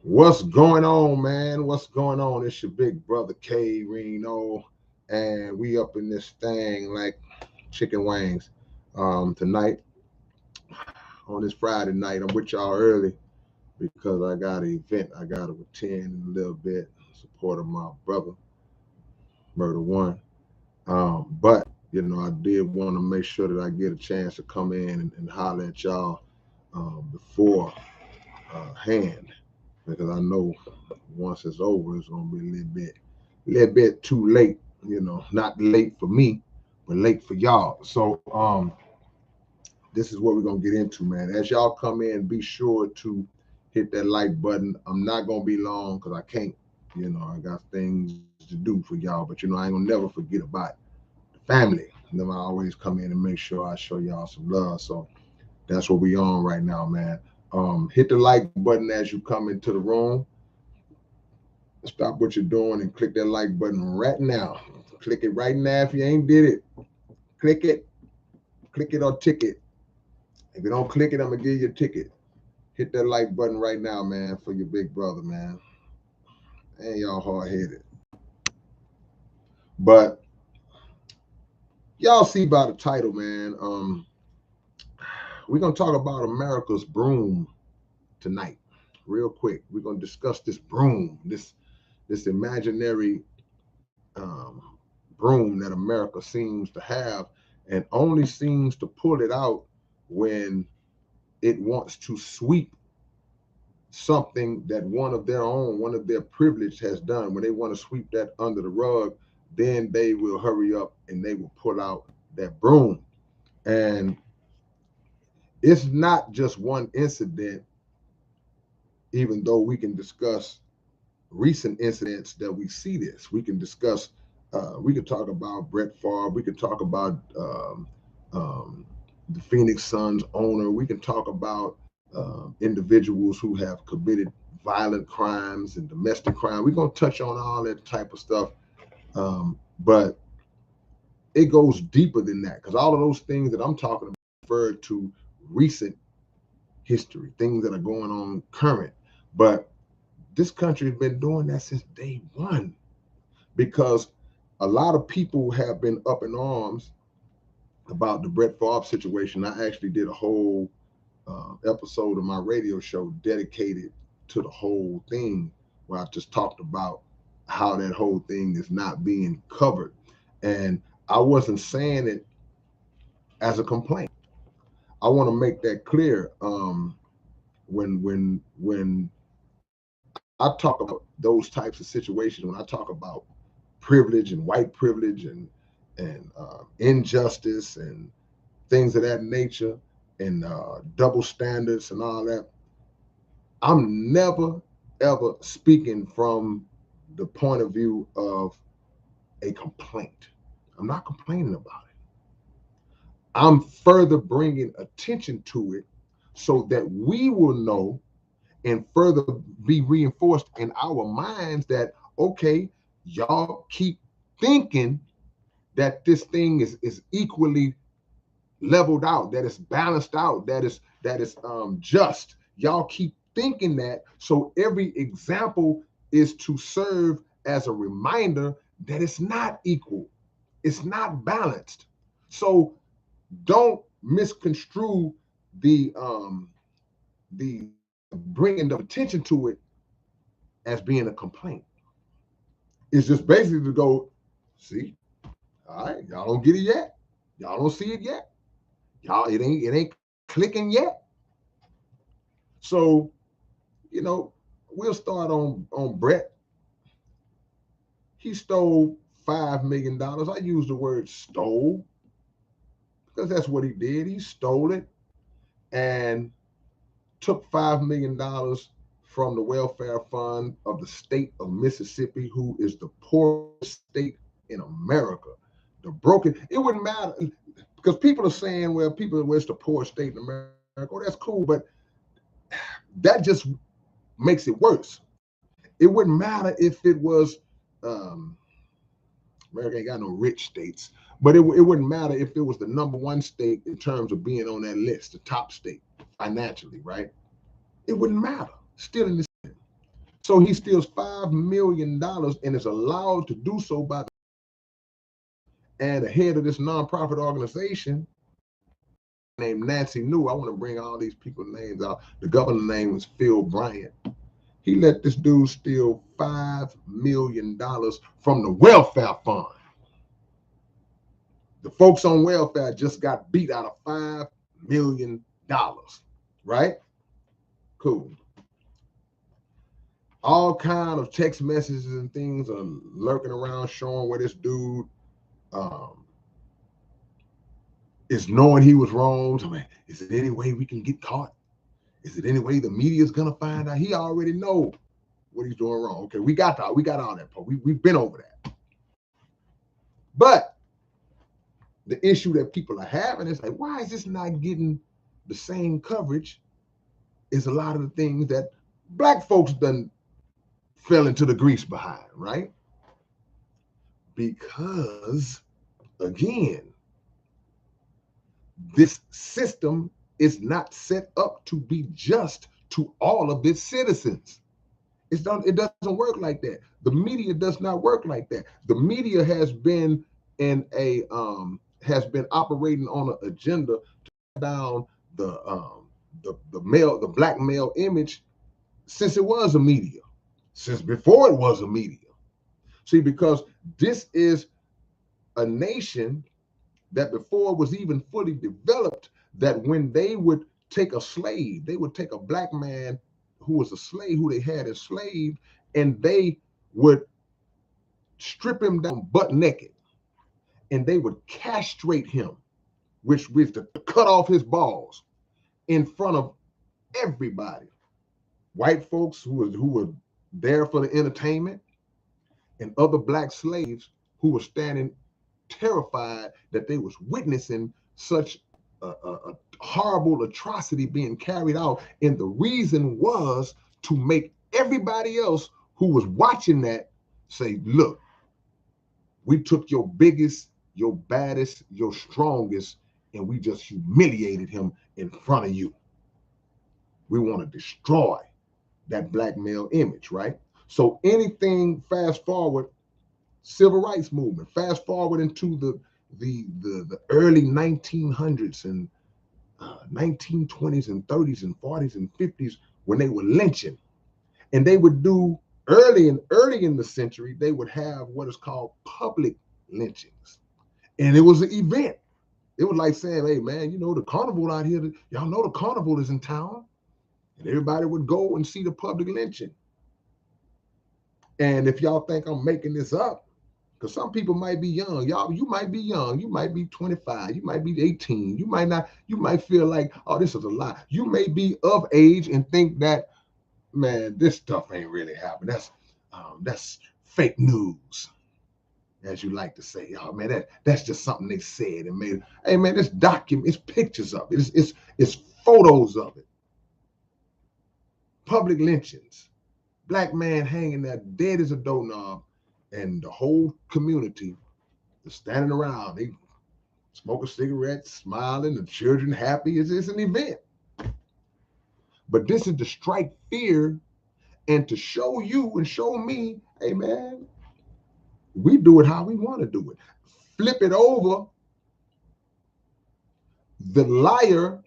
What's going on, man? What's going on? It's your big brother K-Rino, and we up in this thing like chicken wings. Tonight, on this Friday night, I'm with y'all early because I got an event I got to attend in a little bit, support of my brother, Murder One. But I did want to make sure that I get a chance to come in and holler at y'all before hand because I know once it's over, it's gonna be a little bit too late. Not late for me, but late for y'all. So this is what we're gonna get into, man. As y'all come in, be sure to hit that like button. I'm not gonna be long because I can't. I got things to do for y'all, but I ain't gonna never forget about the family. I always come in and make sure I show y'all some love. So that's what we on right now, man. Hit the like button as you come into the room. Stop what you're doing and click that like button right now. Click it right now if you ain't did it. Click it. Click it or ticket. If you don't click it, I'm gonna give you a ticket. Hit that like button right now, man, for your big brother, man. Ain't y'all hard headed. But y'all see by the title, man. We're gonna talk about America's broom tonight. Real quick. We're gonna discuss this broom, this imaginary broom that America seems to have and only seems to pull it out when it wants to sweep something that one of their privilege has done. When they want to sweep that under the rug, then they will hurry up and they will pull out that broom. And it's not just one incident, even though we can discuss recent incidents that we see this. We can discuss, we could talk about Brett Favre, we could talk about um, the Phoenix Suns owner, we can talk about individuals who have committed violent crimes and domestic crime. We're going to touch on all that type of stuff. But it goes deeper than that because all of those things that I'm talking about refer to recent history, things that are going on current. But this country has been doing that since day one because a lot of people have been up in arms about the Brett Favre situation. I actually did a whole episode of my radio show dedicated to the whole thing where I just talked about how that whole thing is not being covered. And I wasn't saying it as a complaint. I want to make that clear. When I talk about those types of situations, when I talk about privilege and white privilege and injustice and things of that nature and double standards and all that, I'm never ever speaking from the point of view of a complaint. I'm not complaining about it. I'm further bringing attention to it so that we will know and further be reinforced in our minds that, okay, y'all keep thinking that this thing is equally leveled out, that it's balanced out, that is just. Y'all keep thinking that. So every example is to serve as a reminder that it's not equal. It's not balanced. So don't misconstrue the bringing the attention to it as being a complaint. It's just basically to go, see, all right, y'all don't get it yet. Y'all don't see it yet. Y'all, it ain't clicking yet. So, you know, we'll start on Brett. He stole $5 million. I use the word stole because that's what he did. He stole it and took $5 million from the welfare fund of the state of Mississippi, who is the poorest state in America. The broken, it wouldn't matter because people are saying, well, it's the poorest state in America. Oh, that's cool, but that just makes it worse. It wouldn't matter if it was um, America ain't got no rich states, but it wouldn't matter if it was the number one state in terms of being on that list, the top state financially, right? It wouldn't matter. Still in this. So he steals $5 million and is allowed to do so by the head of this nonprofit organization named Nancy New. I want to bring all these people's names out. The governor's name was Phil Bryant. He let this dude steal $5 million from the welfare fund. The folks on welfare just got beat out of $5 million, right? Cool. All kind of text messages and things are lurking around showing where this dude is knowing he was wrong. So, man, is it any way we can get caught? Is it any way the media is gonna find out? He already know what he's doing wrong. Okay, we got all that part. We've been over that. But the issue that people are having is like, why is this not getting the same coverage as a lot of the things that black folks done fell into the grease behind, right? Because again, this system is not set up to be just to all of its citizens. It doesn't work like that. The media does not work like that. The media has been operating on an agenda to down the black male image since it was a media, since before it was a media. See, because this is a nation that before it was even fully developed, that when they would take a slave, they would take a black man who was a slave, who they had enslaved, and they would strip him down butt naked, and they would castrate him, which was to cut off his balls in front of everybody. White folks who were there for the entertainment, and other black slaves who were standing terrified that they was witnessing such a horrible atrocity being carried out. And the reason was to make everybody else who was watching that say, look, we took your biggest, your baddest, your strongest, and we just humiliated him in front of you. We want to destroy that black male image, right? So anything fast forward, civil rights movement, fast forward into the early 1900s and 1920s and 30s and 40s and 50s, when they were lynching. And they would do early in the century, they would have what is called public lynchings. And it was an event. It was like saying, hey man, you know, the carnival out here, y'all know the carnival is in town. And everybody would go and see the public lynching. And if y'all think I'm making this up, because some people might be young, you might be young, you might be 25, you might be 18, you might not, you might feel like, oh, this is a lie. You may be of age and think that, man, this stuff ain't really happening. That's fake news, as you like to say. Oh man, that's just something they said and made. Hey man, it's document, it's pictures of it, it's photos of it. Public lynchings, black man hanging there dead as a doorknob, and the whole community is standing around. They smoke a cigarette, smiling, the children happy. It's an event. But this is to strike fear and to show you and show me, hey man, we do it how we want to do it. Flip it over. The liar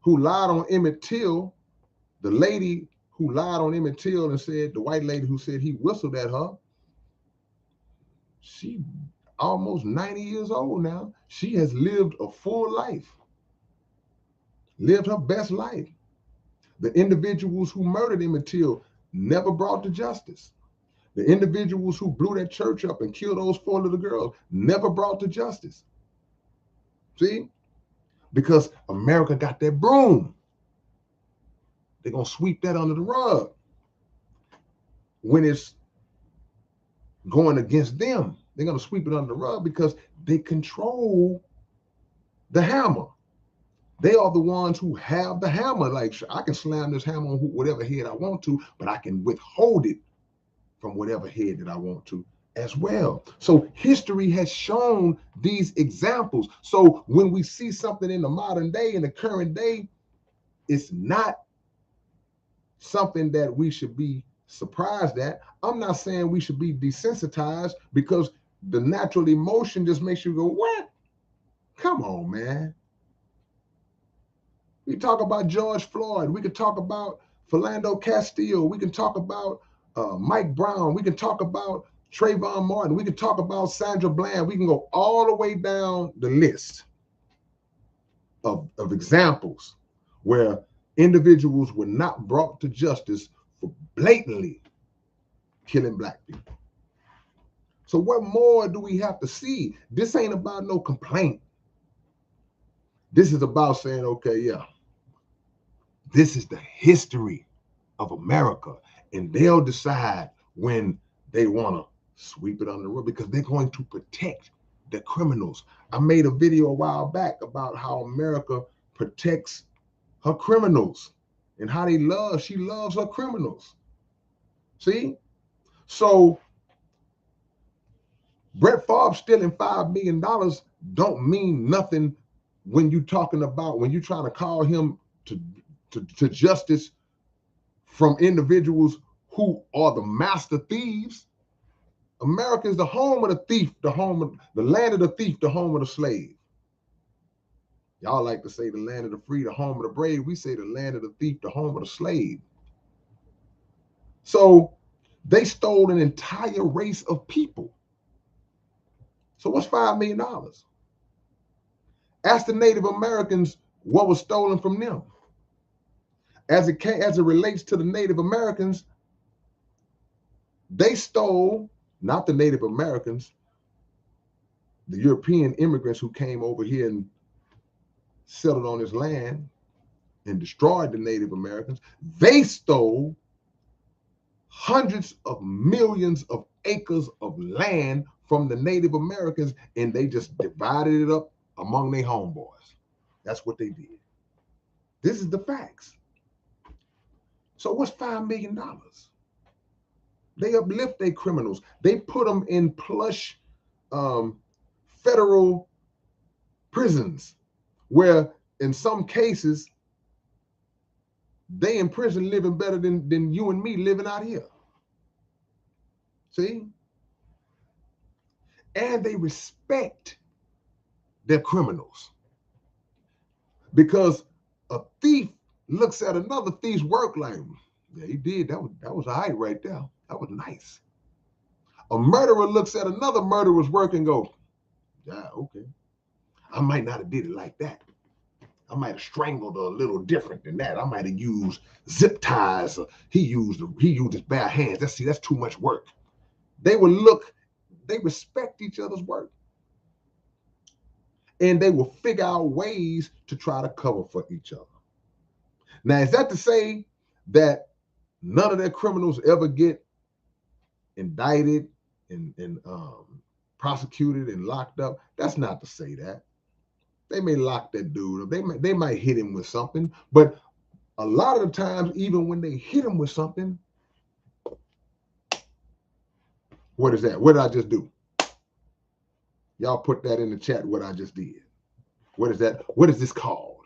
who lied on Emmett Till, the lady who lied on Emmett Till and said, the white lady who said he whistled at her, she almost 90 years old now. She has lived a full life, lived her best life. The individuals who murdered Emmett Till never brought to justice. The individuals who blew that church up and killed those 4 little girls never brought to justice. See? Because America got that broom. They're going to sweep that under the rug when it's going against them. They're going to sweep it under the rug because they control the hammer. They are the ones who have the hammer. Like, I can slam this hammer on whatever head I want to, but I can withhold it from whatever head that I want to as well. So history has shown these examples. So when we see something in the modern day, in the current day, it's not something that we should be surprised at. I'm not saying we should be desensitized, because the natural emotion just makes you go, what? Come on, man. We talk about George Floyd. We could talk about Philando Castile. We can talk about Mike Brown. We can talk about Trayvon Martin. We can talk about Sandra Bland. We can go all the way down the list of examples where individuals were not brought to justice for blatantly killing black people. So what more do we have to see? This ain't about no complaint. This is about saying, okay, yeah, this is the history of America, and they'll decide when they want to sweep it under the rug, because they're going to protect the criminals. I made a video a while back about how America protects her criminals and how she loves her criminals. See? So Brett Favre stealing $5 million don't mean nothing when you're trying to call him to justice from individuals who are the master thieves. America is the home of the thief, the land of the thief, the home of the slave. Y'all like to say the land of the free, the home of the brave. We say the land of the thief, the home of the slave. So they stole an entire race of people. So what's $5 million? Ask the Native Americans what was stolen from them. As it relates to the Native Americans, they stole, not the Native Americans, the European immigrants who came over here and settled on this land and destroyed the Native Americans. They stole hundreds of millions of acres of land from the Native Americans, and they just divided it up among their homeboys. That's what they did. This is the facts. So what's $5 million? They uplift their criminals. They put them in plush federal prisons, where in some cases they in prison living better than you and me living out here. See? And they respect their criminals, because a thief looks at another thief's work like, yeah, he did. That was all right right there. That was nice. A murderer looks at another murderer's work and goes, yeah, okay. I might not have did it like that. I might have strangled her a little different than that. I might have used zip ties. He used his bare hands. That's too much work. They respect each other's work. And they will figure out ways to try to cover for each other. Now, is that to say that none of their criminals ever get indicted and prosecuted and locked up? That's not to say that. They may lock that dude up. They might hit him with something, but a lot of the times, even when they hit him with something, what is that? What did I just do? Y'all put that in the chat, what I just did. What is that? What is this called?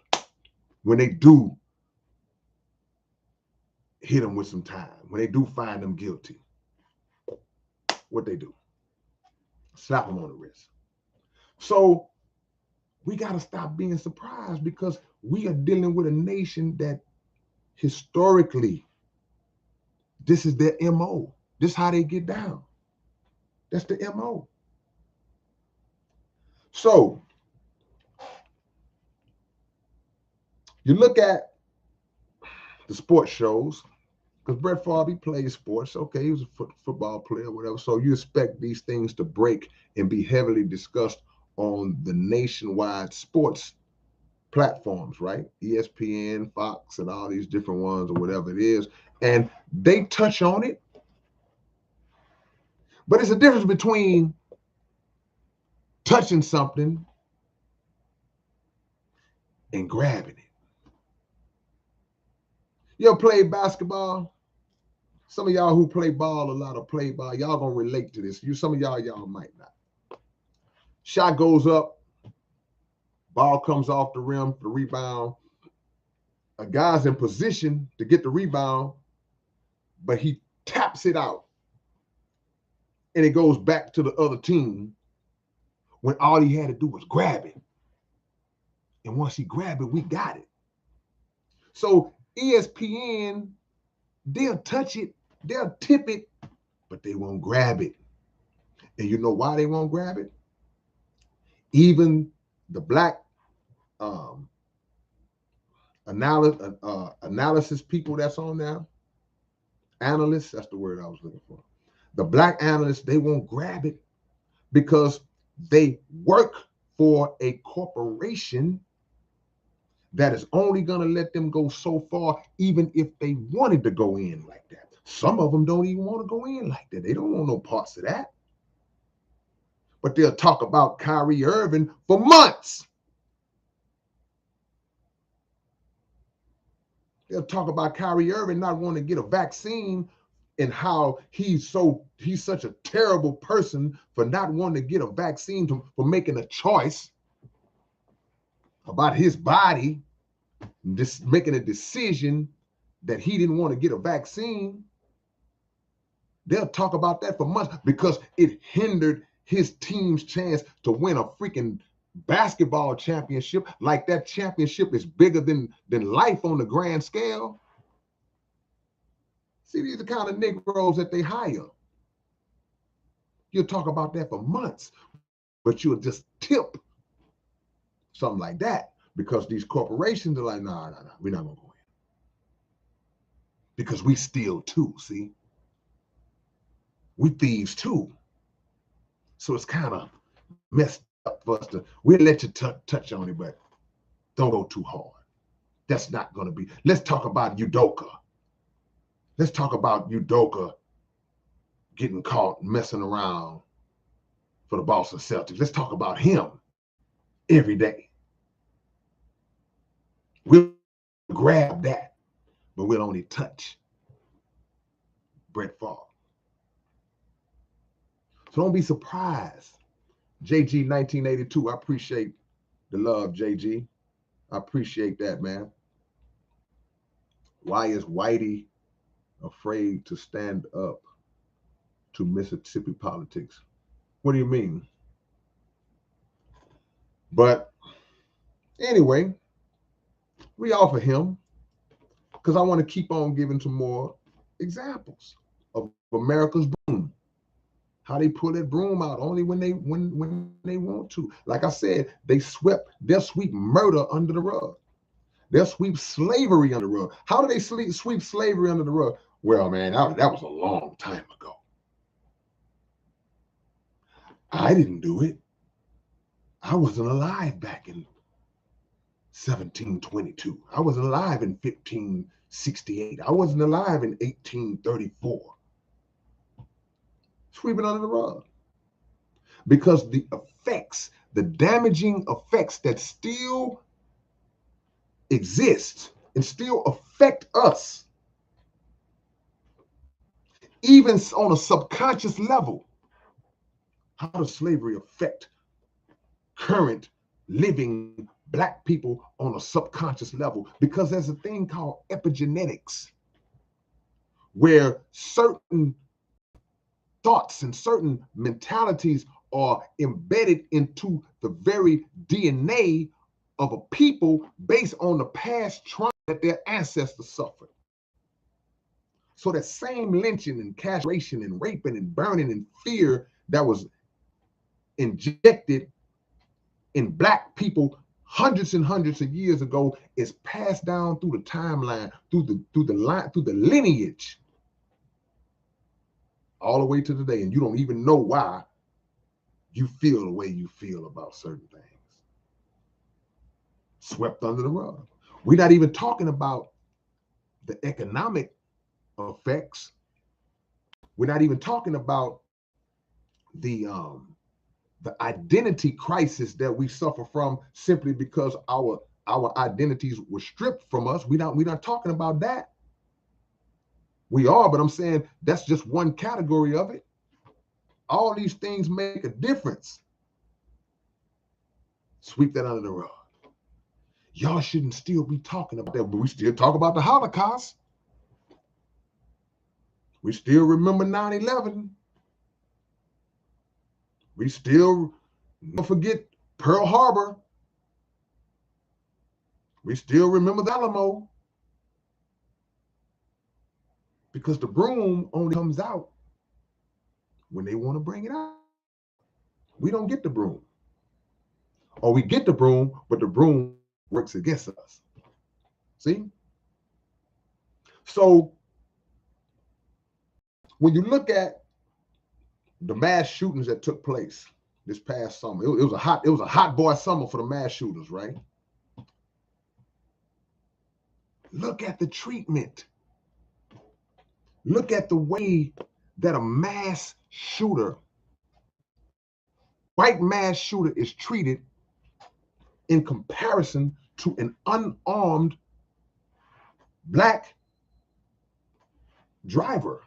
When they do hit them with some time, when they do find them guilty, what they do? Slap them on the wrist. So we got to stop being surprised, because we are dealing with a nation that historically, this is their MO. This is how they get down. That's the MO. So you look at the sports shows, because Brett Favre, he plays sports. Okay, he was a football player, whatever. So you expect these things to break and be heavily discussed on the nationwide sports platforms, right? ESPN, Fox, and all these different ones, or whatever it is. And they touch on it. But it's a difference between touching something and grabbing it. You ever played basketball? Some of y'all who play ball a lot, or play ball, y'all gonna relate to this. Some of y'all might not. Shot goes up, ball comes off the rim for the rebound. A guy's in position to get the rebound, but he taps it out, and it goes back to the other team when all he had to do was grab it. And once he grabbed it, we got it. So ESPN, they'll touch it, they'll tip it, but they won't grab it. And you know why they won't grab it? Even the black analysis people that's on there, analysts, that's the word I was looking for. The black analysts, they won't grab it because they work for a corporation that is only going to let them go so far, even if they wanted to go in like that. Some of them don't even want to go in like that. They don't want no parts of that. But they'll talk about Kyrie Irving for months. They'll talk about Kyrie Irving not wanting to get a vaccine and how he's such a terrible person for not wanting to get a vaccine, for making a choice about his body, just making a decision that he didn't want to get a vaccine. They'll talk about that for months because it hindered his team's chance to win a freaking basketball championship. Like that championship is bigger than life on the grand scale. See, these are the kind of Negroes that they hire. You'll talk about that for months, but you'll just tip something like that because these corporations are like, nah, we're not going to go in. Because we steal too, see? We thieves too. So it's kind of messed up for us to, we'll let you touch on it, but don't go too hard. That's not going to be. Let's talk about Udoka. Let's talk about Udoka getting caught messing around for the Boston Celtics. Let's talk about him every day. We'll grab that, but we'll only touch Brett Favre. So don't be surprised. JG 1982, I appreciate the love, JG. I appreciate that, man. Why is Whitey afraid to stand up to Mississippi politics? What do you mean? But anyway, we offer him because I want to keep on giving some more examples of America's BROOM. How they pull that broom out only when they want to. Like I said, they'll sweep murder under the rug. They'll sweep slavery under the rug. How do they sweep slavery under the rug? Well, man, that was a long time ago. I didn't do it. I wasn't alive back in 1722. I wasn't alive in 1568. I wasn't alive in 1834. Sweep it under the rug. Because the effects, the damaging effects that still exist and still affect us, even on a subconscious level. How does slavery affect current living Black people on a subconscious level? Because there's a thing called epigenetics, where certain thoughts and certain mentalities are embedded into the very DNA of a people based on the past trauma that their ancestors suffered. So that same lynching and castration and raping and burning and fear that was injected in Black people hundreds and hundreds of years ago is passed down through the timeline, through the lineage, all the way to today, and you don't even know why you feel the way you feel about certain things. Swept under the rug. We're not even talking about the economic effects. We're not even talking about the identity crisis that we suffer from simply because our identities were stripped from us. We're not talking about that. We are, but I'm saying that's just one category of it. All these things make a difference. Sweep that under the rug. Y'all shouldn't still be talking about that, but we still talk about the Holocaust. We still remember 9/11. We still never forget Pearl Harbor. We still remember the Alamo. Because the broom only comes out when they want to bring it out. We don't get the broom. Or we get the broom, but the broom works against us. See? So when you look at the mass shootings that took place this past summer, it was a hot boy summer for the mass shooters, right? Look at the treatment. Look at the way that a mass shooter, white mass shooter, is treated in comparison to an unarmed black driver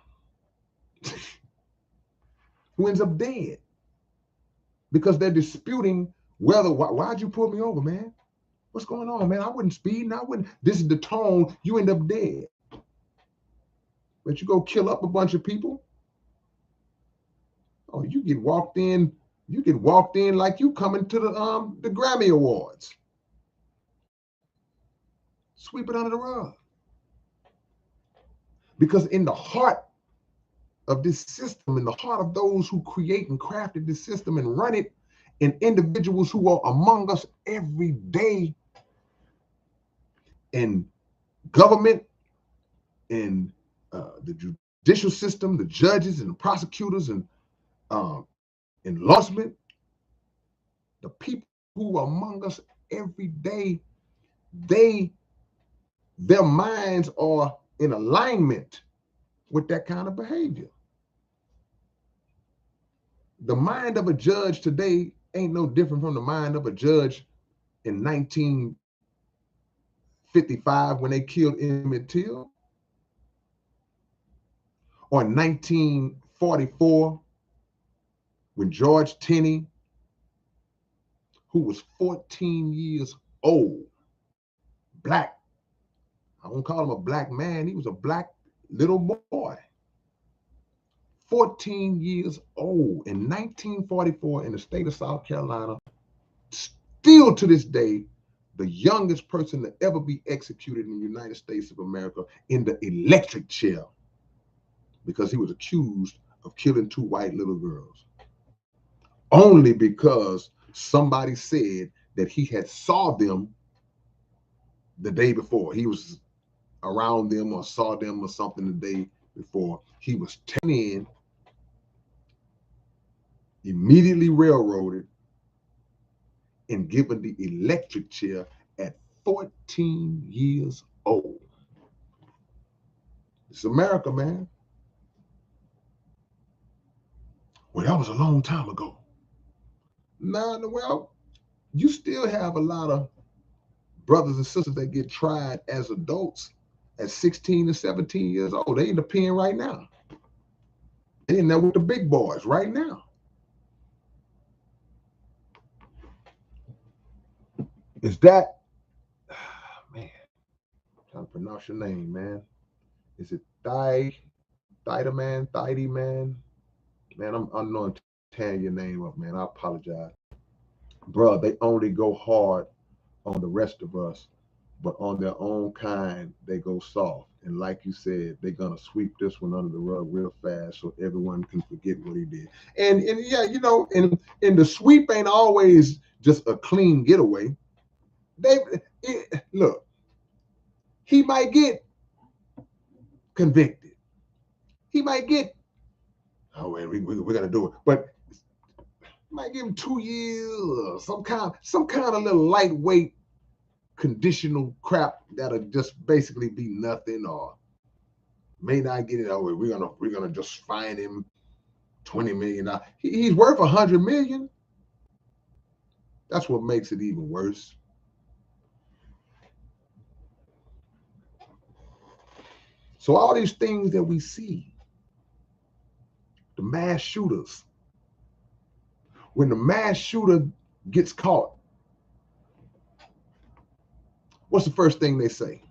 who ends up dead because they're disputing whether, why'd you pull me over, man? What's going on, man? I wouldn't speed, and I wouldn't. This is the tone. You end up dead. But you go kill up a bunch of people. Oh, you get walked in. You get walked in like you coming to the Grammy Awards. Sweep it under the rug. Because in the heart of this system, in the heart of those who create and crafted this system and run it, and individuals who are among us every day in government, in the judicial system, the judges and the prosecutors and law enforcement, the people who are among us every day, their minds are in alignment with that kind of behavior. The mind of a judge today ain't no different from the mind of a judge in 1955 when they killed Emmett Till, or in 1944 when George Tenney, who was 14 years old, black, I won't call him a black man, he was a black little boy, 14 years old in 1944 in the state of South Carolina, still to this day, the youngest person to ever be executed in the United States of America in the electric chair because he was accused of killing 2 white little girls. Only because somebody said that he had saw them the day before. He was around them or saw them or something the day before. He was taken in, immediately railroaded, and given the electric chair at 14 years old. It's America, man. Well, that was a long time ago. Nah, well, you still have a lot of brothers and sisters that get tried as adults at 16 and 17 years old. They in the pen right now. They in there with the big boys right now. Is that, man, I'm trying to pronounce your name, man. Is it Thida man? Man, I'm unknown tearing your name up, man. I apologize. Bro, they only go hard on the rest of us, but on their own kind, they go soft. And like you said, they're gonna sweep this one under the rug real fast so everyone can forget what he did. And yeah, you know, and the sweep ain't always just a clean getaway. Look, he might get convicted. He might get, oh, man, we're gonna do it, but might give him 2 years, some kind of little lightweight conditional crap that'll just basically be nothing, or may not get it. Oh, we're gonna just fine him $20 million. He's worth $100 million. That's what makes it even worse. So all these things that we see, the mass shooters, when the mass shooter gets caught, what's the first thing they say?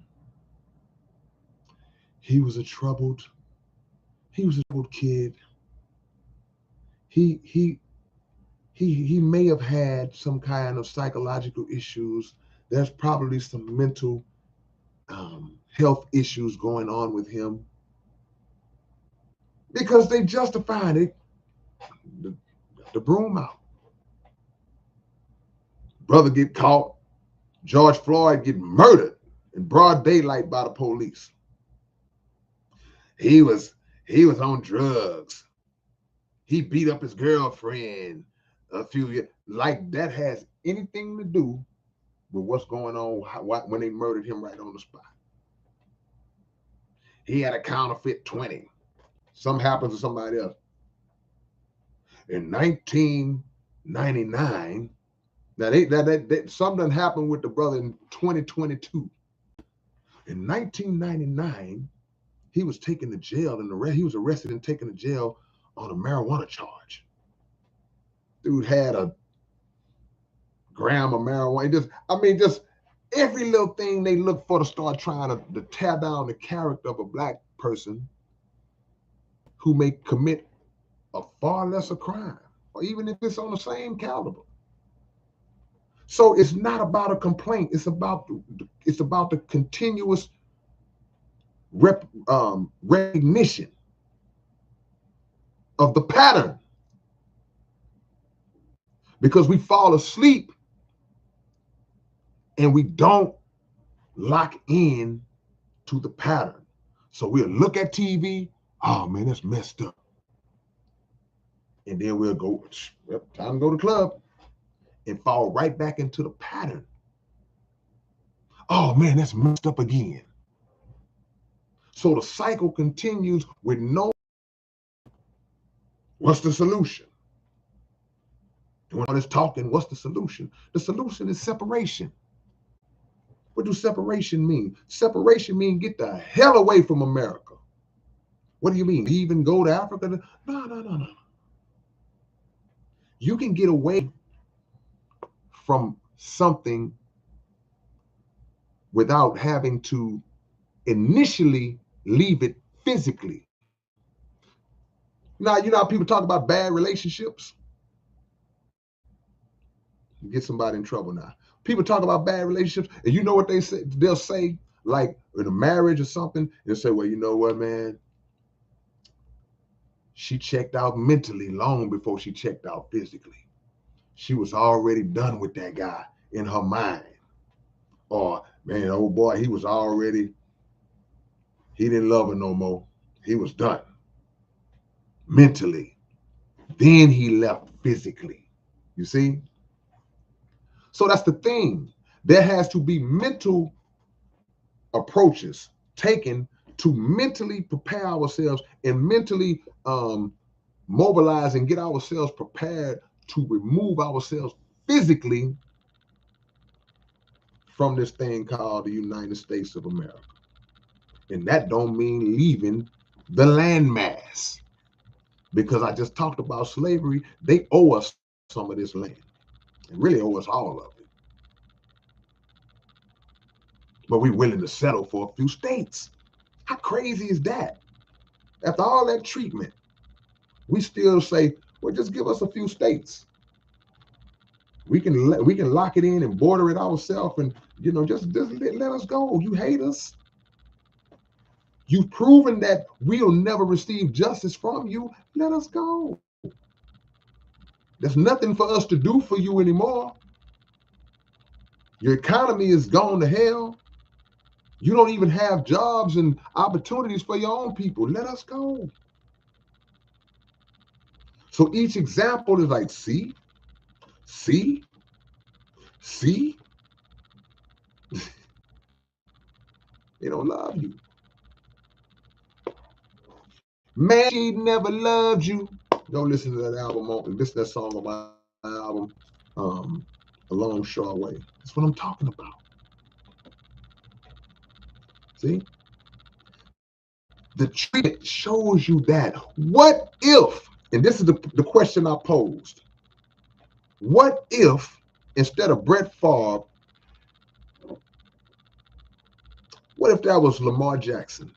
He was a troubled He was a little kid. He may have had some kind of psychological issues. There's probably some mental health issues going on with him, because they justified it. The broom out. Brother get caught. George Floyd get murdered in broad daylight by the police. He was on drugs. He beat up his girlfriend a few years. Like that has anything to do with what's going on when they murdered him right on the spot. He had a counterfeit 20. Something happens to somebody else. In 1999, now something happened with the brother in 2022. In 1999, he was taken to jail and he was arrested and taken to jail on a marijuana charge. Dude had a gram of marijuana. Just every little thing they look for to start trying to tear down the character of a black person who may commit a far lesser crime, or even if it's on the same caliber. So it's not about a complaint. It's about the continuous recognition of the pattern, because we fall asleep and we don't lock in to the pattern. So we'll look at TV. Oh man, that's messed up. And then we'll go, yep, time to go to the club, and fall right back into the pattern. Oh man, that's messed up again. So the cycle continues with no. What's the solution? Doing all this talking, what's the solution? The solution is separation. What does separation mean? Separation means get the hell away from America. What do you mean? Even go to Africa? No. You can get away from something without having to initially leave it physically. Now, you know how people talk about bad relationships? You get somebody in trouble now. People talk about bad relationships, and you know what they say? They'll say, like in a marriage or something, they'll say, well, you know what, man? She checked out mentally long before she checked out physically. She was already done with that guy in her mind. Or, man, old boy, he didn't love her no more. He was done mentally. Then he left physically. You see? So that's the thing. There has to be mental approaches taken to mentally prepare ourselves and mentally mobilize and get ourselves prepared to remove ourselves physically from this thing called the United States of America. And that don't mean leaving the landmass, because I just talked about slavery. They owe us some of this land. They really owe us all of it. But we're willing to settle for a few states. How crazy is that? After all that treatment, we still say, well, just give us a few states. We can lock it in and border it ourselves, and just let us go. You hate us. You've proven that we'll never receive justice from you. Let us go. There's nothing for us to do for you anymore. Your economy is gone to hell. You don't even have jobs and opportunities for your own people. Let us go. So each example is like, see? They don't love you. Man, she never loved you. Go listen to that album. Listen to that song on my album, A Long Short Way. That's what I'm talking about. See? The treatment shows you that. What if, and this is the question I posed, what if instead of Brett Favre, what if that was Lamar Jackson?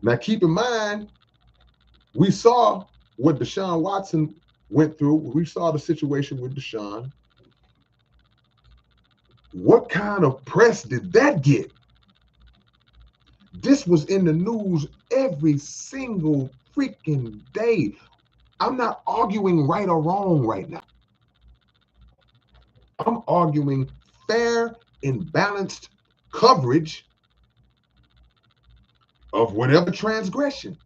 Now, keep in mind, we saw what Deshaun Watson went through. We saw the situation with Deshaun. What kind of press did that get? This was in the news every single freaking day. I'm not arguing right or wrong right now. I'm arguing fair and balanced coverage of whatever transgression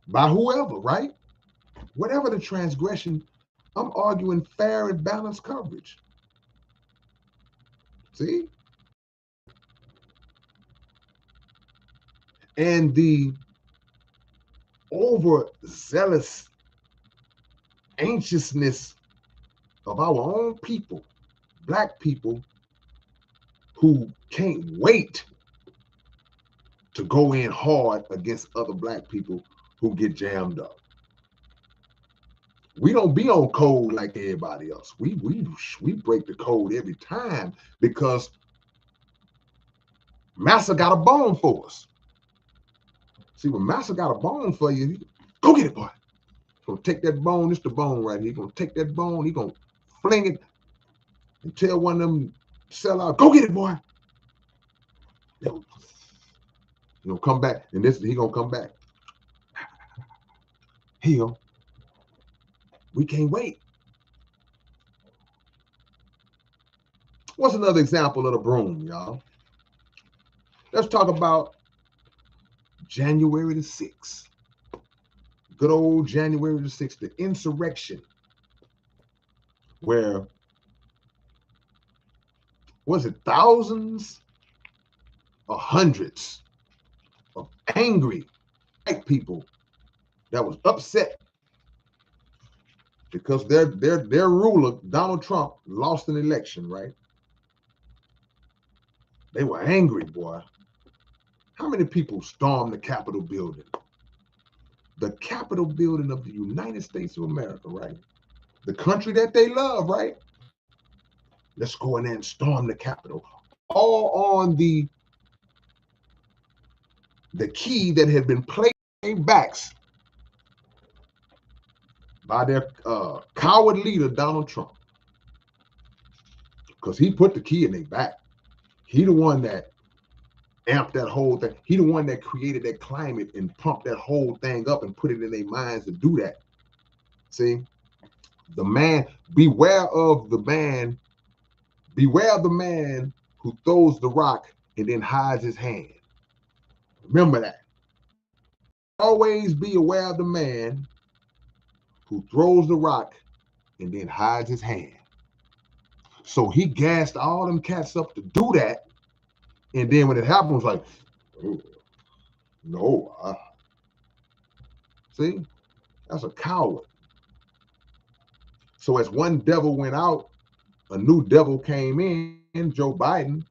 by whoever, right? Whatever the transgression, I'm arguing fair and balanced coverage. See? And the overzealous anxiousness of our own people, Black people, who can't wait to go in hard against other Black people who get jammed up. We don't be on code like everybody else. We break the code every time because Massa got a bone for us. See, when Massa got a bone for you, go get it, boy. He's gonna take that bone. It's the bone right here. He's gonna take that bone. He's gonna fling it and tell one of them sellouts, go get it, boy. He's gonna come back, and he gonna come back. Heal. We can't wait. What's another example of the broom, y'all? Let's talk about January the 6th. Good old January the 6th, the insurrection, where, was it thousands or hundreds of angry white people that was upset because their ruler, Donald Trump, lost an election, right? They were angry, boy. How many people stormed the Capitol building? The Capitol building of the United States of America, right? The country that they love, right? Let's go in there and storm the Capitol. All on the key that had been played backs by their coward leader, Donald Trump. Because he put the key in their back. He the one that amped that whole thing. He the one that created that climate and pumped that whole thing up and put it in their minds to do that. See? The man, beware of the man who throws the rock and then hides his hand. Remember that. Always be aware of the man who throws the rock and then hides his hand. So he gassed all them cats up to do that. And then when it happened, it was like, oh, no. See? That's a coward. So as one devil went out, a new devil came in, Joe Biden.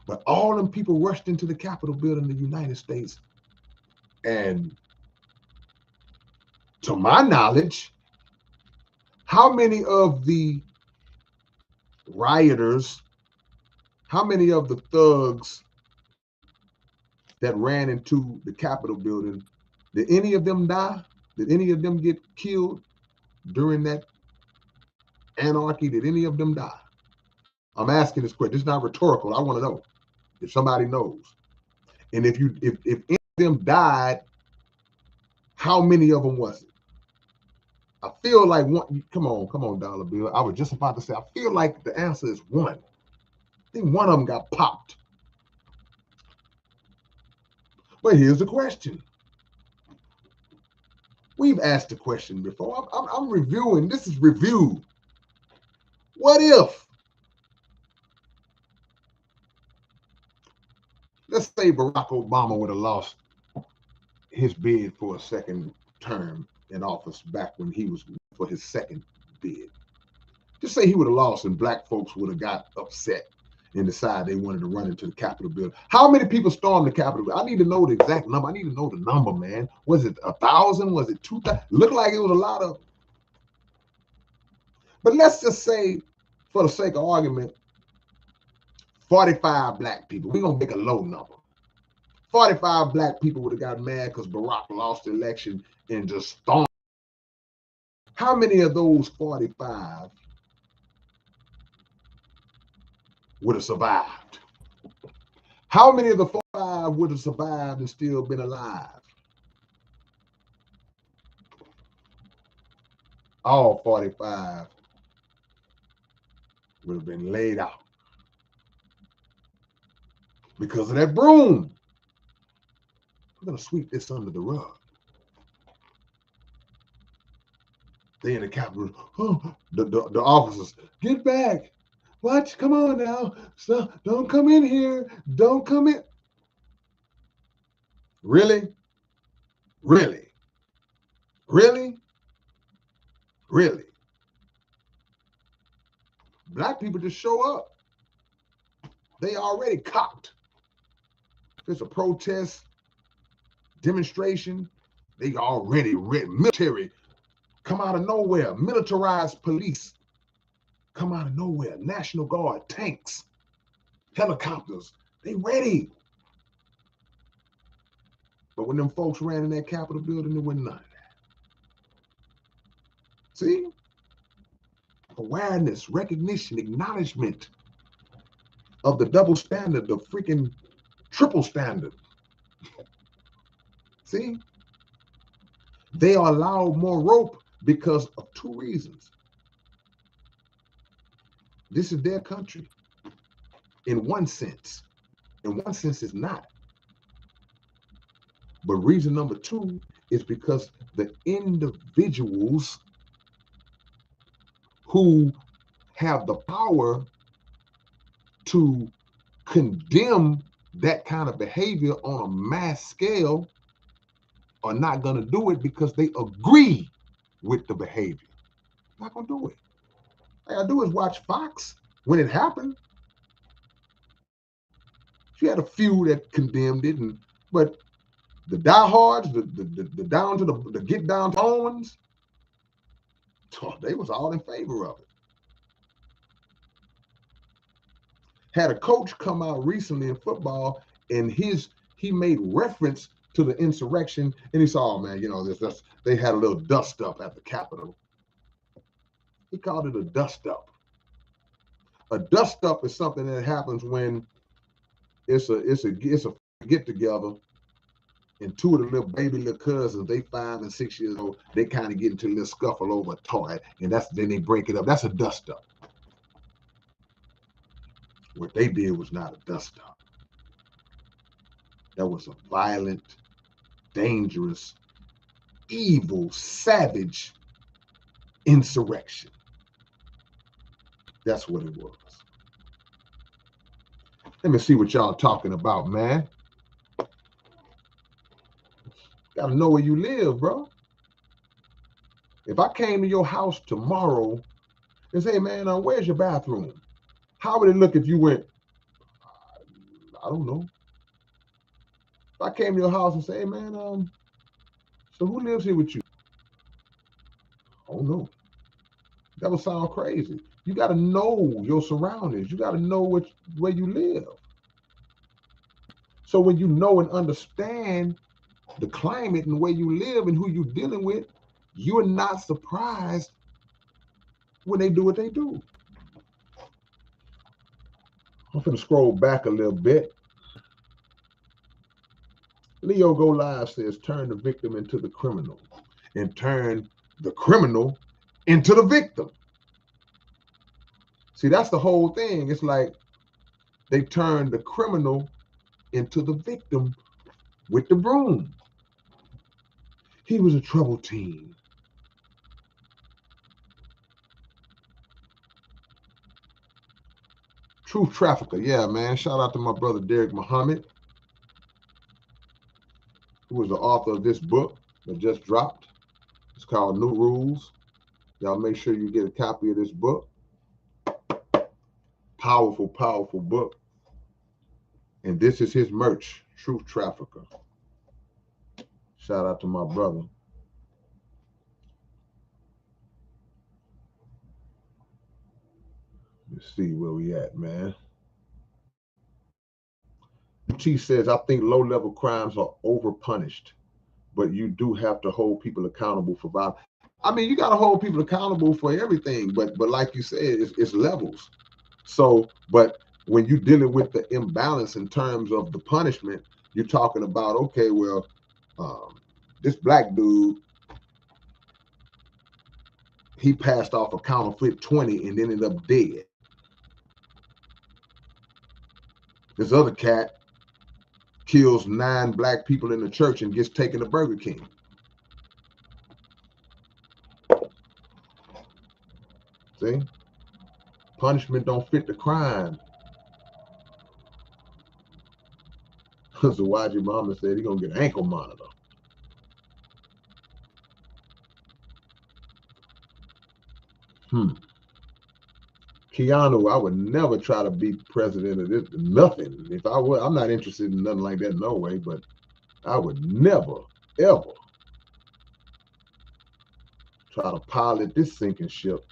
But all them people rushed into the Capitol building in the United States. And to my knowledge, how many of the rioters, how many of the thugs that ran into the Capitol building, did any of them die? Did any of them get killed during that anarchy? Did any of them die? I'm asking this question. It's not rhetorical. I want to know if somebody knows. And if any of them died, how many of them was it? I feel like one. Come on, Dollar Bill. I was just about to say, I feel like the answer is one. I think one of them got popped. But here's the question. We've asked the question before. I'm reviewing. This is review. What if? Let's say Barack Obama would have lost his bid for a second term in office back when he was for his second bid. Just say he would have lost and black folks would have got upset and decided they wanted to run into the Capitol building. How many people stormed the Capitol? I need to know the exact number. I need to know the number, man. Was it 1,000? Was it 2,000? Looked like it was a lot of. But let's just say, for the sake of argument, 45 black people. We're going to make a low number. 45 black people would have got mad because Barack lost the election and just stormed. How many of those 45 would have survived? How many of the 45 would have survived and still been alive? All 45 would have been laid out because of that broom. We're going to sweep this under the rug. They in the Capitol. Oh, the officers, get back. What? Come on now. So, don't come in here. Don't come in. Really? Really? Really? Really? Black people just show up. They already cocked. If it's a protest, demonstration, they already ready. Military come out of nowhere. Militarized police come out of nowhere. National Guard, tanks, helicopters, they ready. But when them folks ran in that Capitol building, there wasn't none of that. See? Awareness, recognition, acknowledgement of the double standard, the freaking triple standard. See? They are allowed more rope because of two reasons. This is their country. In one sense. In one sense, it's not. But reason number two is because the individuals who have the power to condemn that kind of behavior on a mass scale are not going to do it because they agree with the behavior. Not going to do it. All I do is watch Fox when it happened. She had a few that condemned it, but the diehards, the down to the get down to ones, they was all in favor of it. Had a coach come out recently in football, and he made reference to the insurrection, and he said, "Oh man, you know this. They had a little dust up at the Capitol." He called it a dust up. A dust up is something that happens when it's a get together, and two of the little cousins, they 5 and 6 years old, they kind of get into a little scuffle over a toy, and then they break it up. That's a dust up. What they did was not a dust up. That was a violent, dangerous, evil, savage insurrection. That's what it was. Let me see what y'all talking about, man. Gotta know where you live, bro. If I came to your house tomorrow and say, man, where's your bathroom? How would it look if you went, I don't know. If I came to your house and say, hey, man, so who lives here with you? I don't know. That would sound crazy. You got to know your surroundings. You got to know where you live. So when you know and understand the climate and where you live and who you're dealing with, you're not surprised when they do what they do. I'm going to scroll back a little bit. Leo Go Live says, turn the victim into the criminal and turn the criminal into the victim. See, that's the whole thing. It's like they turn the criminal into the victim with the broom. He was a troubled teen. Truth trafficker. Yeah, man. Shout out to my brother Derek Muhammad, who was the author of this book that just dropped. It's called New Rules. Y'all make sure you get a copy of this book. Powerful, powerful book. And this is his merch, Truth Trafficker. Shout out to my brother. Let's see where we at, man. T says, I think low-level crimes are over-punished, but you do have to hold people accountable for violence. I mean, you got to hold people accountable for everything, but like you said, it's levels. So, but when you're dealing with the imbalance in terms of the punishment, you're talking about, okay, well, this black dude, he passed off a counterfeit 20 and ended up dead. This other cat kills 9 black people in the church and gets taken to Burger King. See? Punishment don't fit the crime. So Waji Muhammad said he's going to get an ankle monitor. Keanu, I would never try to be president of this. Nothing. If I would, I'm not interested in nothing like that, no way. But I would never, ever try to pilot this sinking ship.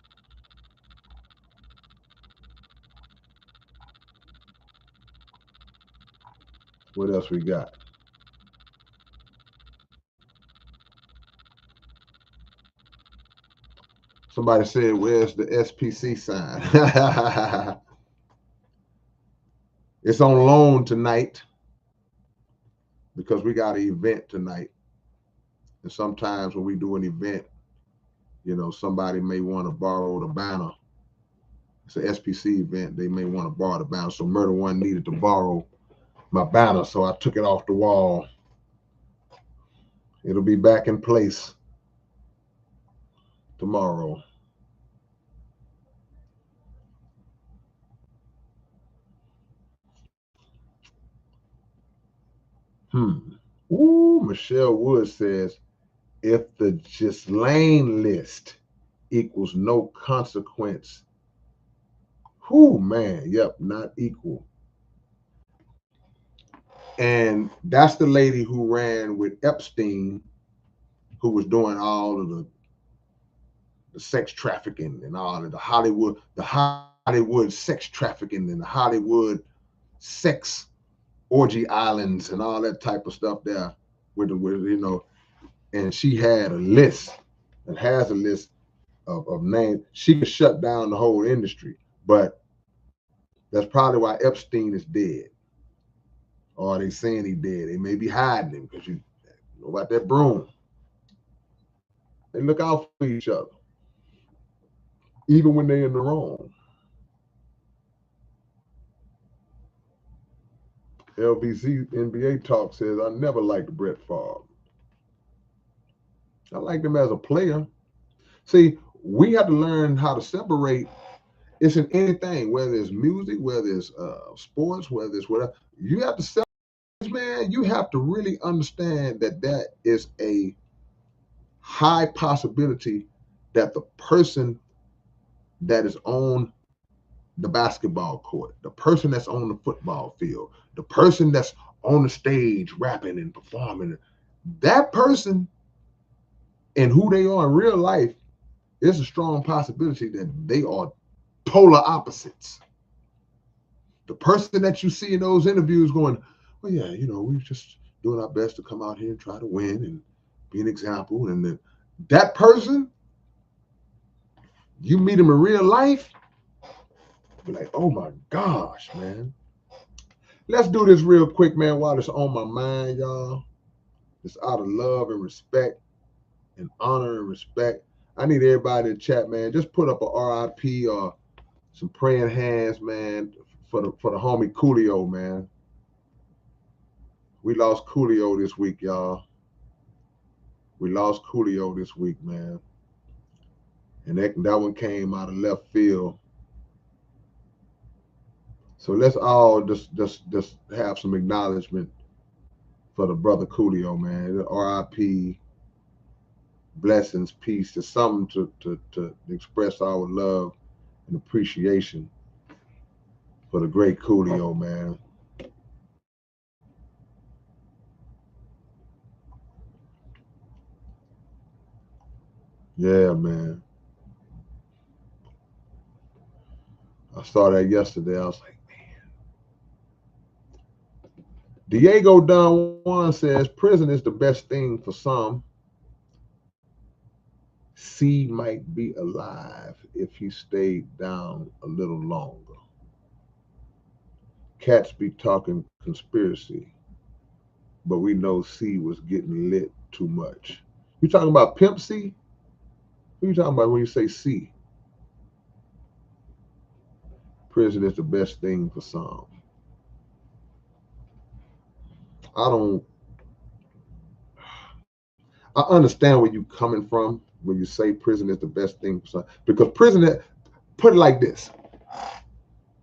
What else we got? Somebody said, where's the SPC sign? It's on loan tonight because we got an event tonight. And sometimes when we do an event, you know, somebody may want to borrow the banner. It's an SPC event. They may want to borrow the banner. So Murder One needed to borrow my banner, so I took it off the wall. It'll be back in place tomorrow. Ooh, Michelle Wood says, if the Ghislaine list equals no consequence, man, yep, not equal. And that's the lady who ran with Epstein, who was doing all of the sex trafficking and all of the Hollywood sex trafficking and the Hollywood sex orgy islands and all that type of stuff there with you know, and she had a list and has a list of names. She could shut down the whole industry, but that's probably why Epstein is dead. Or they saying he dead. They may be hiding him because you know about that broom. They look out for each other, even when they're in the wrong. LBC NBA Talk says, I never liked Brett Favre. I liked him as a player. See, we have to learn how to separate. It's in anything, whether it's music, whether it's sports, whether it's whatever. You have to separate, man. You have to really understand that is a high possibility that the person that is on the basketball court, the person that's on the football field, the person that's on the stage rapping and performing, that person and who they are in real life, there's a strong possibility that they are polar opposites. The person that you see in those interviews going, well, yeah, you know, we're just doing our best to come out here and try to win and be an example. And then that person, you meet him in real life, be like, oh my gosh, man. Let's do this real quick, man, while it's on my mind, y'all. It's out of love and respect and honor and respect. I need everybody to chat, man. Just put up a RIP or some praying hands, man, for the homie Coolio, man. We lost Coolio this week, y'all. We lost Coolio this week, man. And that one came out of left field. So let's all just have some acknowledgement for the brother Coolio, man. RIP, blessings, peace. Just something to express our love and appreciation for the great Coolio, man. Yeah, man. I saw that yesterday. I was like, man. Diego Don Juan says prison is the best thing for some. C might be alive if he stayed down a little longer. Cats be talking conspiracy, but we know C was getting lit too much. You talking about Pimp C? Who you talking about when you say C? Prison is the best thing for some. I don't. I understand where you coming from when you say prison is the best thing for some, because prison. Put it like this: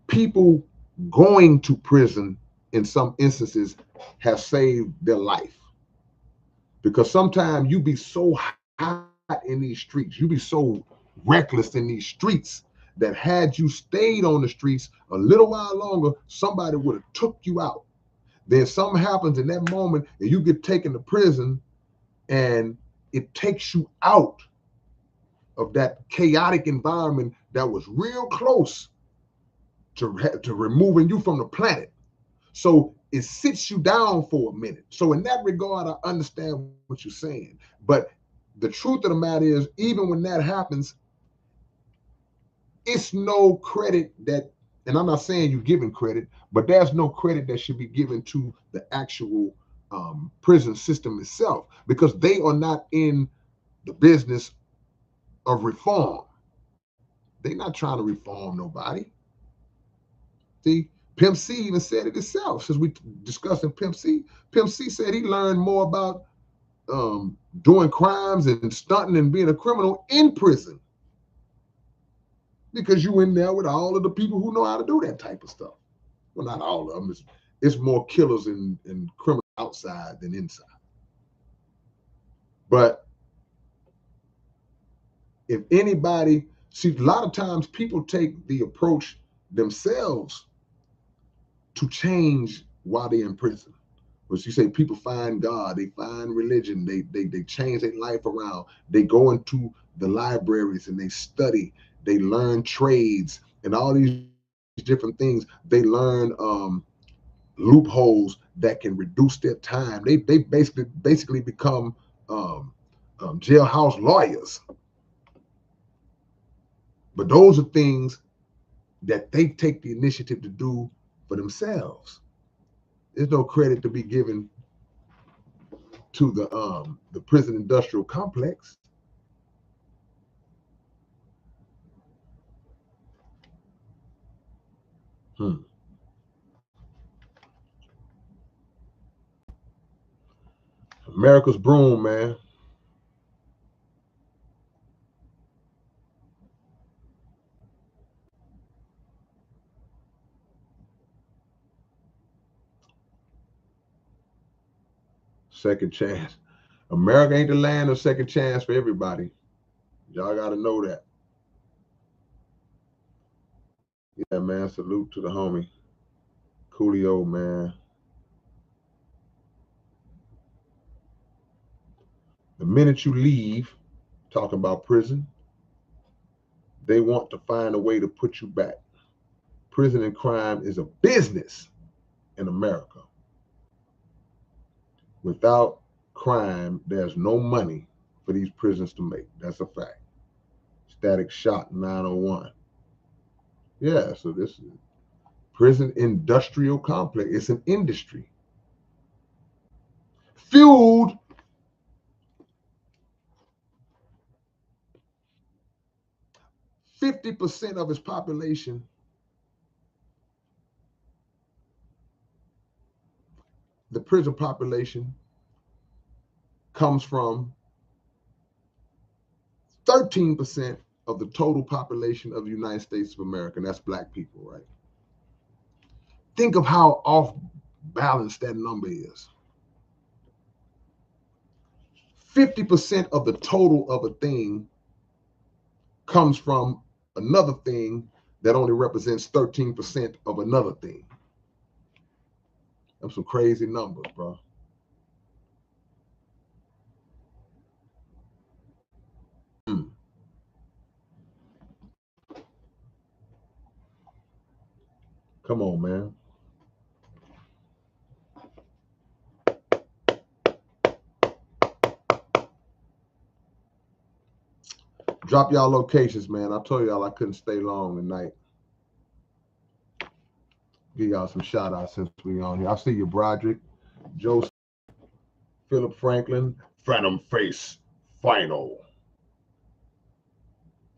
people going to prison in some instances have saved their life, because sometimes you be so hot in these streets, you be so reckless in these streets that had you stayed on the streets a little while longer, somebody would have took you out. Then something happens in that moment and you get taken to prison, and it takes you out of that chaotic environment that was real close to removing you from the planet. So it sits you down for a minute. So in that regard, I understand what you're saying. But the truth of the matter is, even when that happens, it's no credit that, and I'm not saying you're giving credit, but there's no credit that should be given to the actual prison system itself, because they are not in the business of reform. They're not trying to reform nobody. See, Pimp C even said it himself. Since we discussing Pimp C said he learned more about doing crimes and stunting and being a criminal in prison, because you in there with all of the people who know how to do that type of stuff. Well, not all of them. It's more killers and criminals outside than inside. But if anybody, see, a lot of times people take the approach themselves to change while they're in prison. But you say people find God, they find religion, they change their life around. They go into the libraries and they study, they learn trades and all these different things. They learn loopholes that can reduce their time. They basically become jailhouse lawyers. But those are things that they take the initiative to do for themselves. There's no credit to be given to the prison industrial complex. Hmm. America's Broom, man. Second chance. America ain't the land of second chance for everybody. Y'all got to know that. Yeah, man. Salute to the homie. Coolio, man. The minute you leave, talking about prison, they want to find a way to put you back. Prison and crime is a business in America. Without crime, there's no money for these prisons to make. That's a fact. Static Shock 901. Yeah, so this is prison industrial complex. It's an industry fueled 50% of its population. The prison population comes from 13% of the total population of the United States of America, and that's black people, right? Think of how off balance that number is. 50% of the total of a thing comes from another thing that only represents 13% of another thing. That's some crazy numbers, bro. Hmm. Come on, man. Drop y'all locations, man. I told y'all I couldn't stay long tonight. Give y'all some shout outs since we on here. I see you, Broderick, Joseph, Philip Franklin, Phantom Face, Final,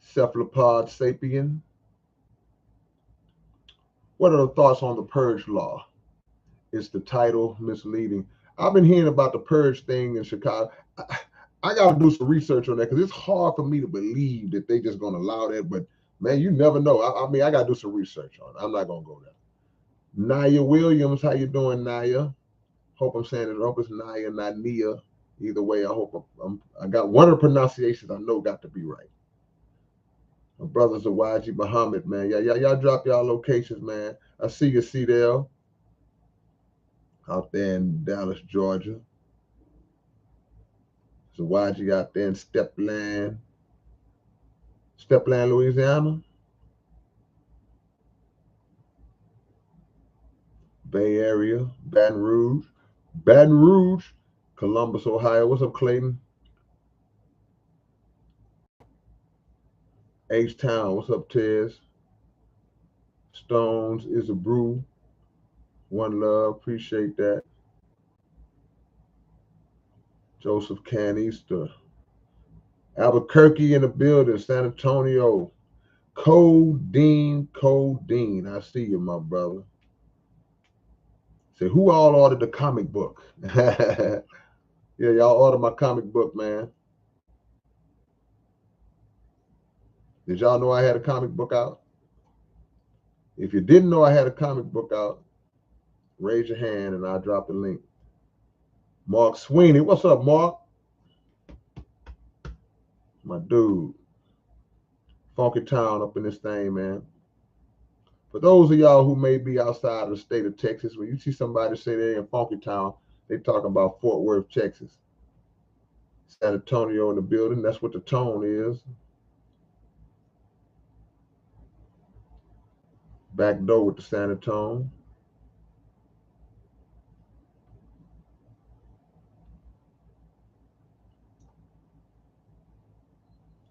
Cephalopod Sapien. What are the thoughts on the purge law? Is the title misleading? I've been hearing about the purge thing in Chicago. I got to do some research on that because it's hard for me to believe that they just going to allow that. But, man, you never know. I mean, I got to do some research on it. I'm not going to go there. Naya Williams, how you doing, Naya? Hope I'm saying it. I hope it's Naya, not Nia. Either way, I hope I got one of the pronunciations I know got to be right. My brothers of YG Muhammad, man. Y'all drop y'all locations, man. I see you, CDL, out there in Dallas, Georgia. So YG out there in Stepland, Louisiana. Bay Area, Baton Rouge, Columbus, Ohio. What's up, Clayton? H-Town, what's up, Tez? Stones is a brew. One love, appreciate that. Joseph Canister. Albuquerque in the building, San Antonio. Codeine. I see you, my brother. Say, who all ordered the comic book? Yeah, y'all ordered my comic book, man. Did y'all know I had a comic book out? If you didn't know I had a comic book out, raise your hand and I'll drop the link. Mark Sweeney. What's up, Mark? My dude. Funky Town up in this thing, man. For those of y'all who may be outside of the state of Texas, when you see somebody say they're in Funky Town, they talking about Fort Worth, Texas. San Antonio in the building. That's what the tone is. Back door with the San Antonio.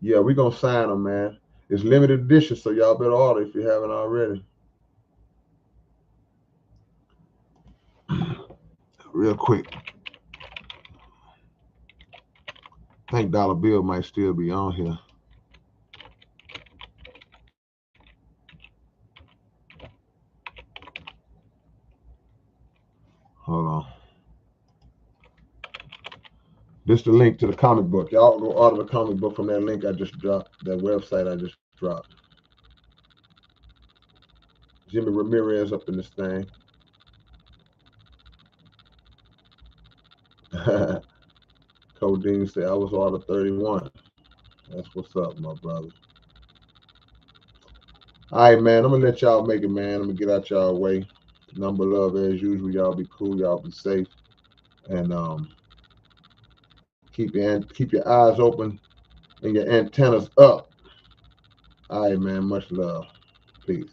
Yeah, we're going to sign them, man. It's limited edition, so y'all better order if you haven't already. Real quick. I think Dollar Bill might still be on here. Hold on. This is the link to the comic book. Y'all go order the comic book from that link I just dropped, that website I just dropped. Jimmy Ramirez up in this thing. Codeine said I was order 31. That's what's up, my brother. All right, man. I'm gonna let y'all make it, man. I'm gonna get out y'all way. Number love as usual. Y'all be cool. Y'all be safe, and keep your eyes open and your antennas up. All right, man. Much love. Peace.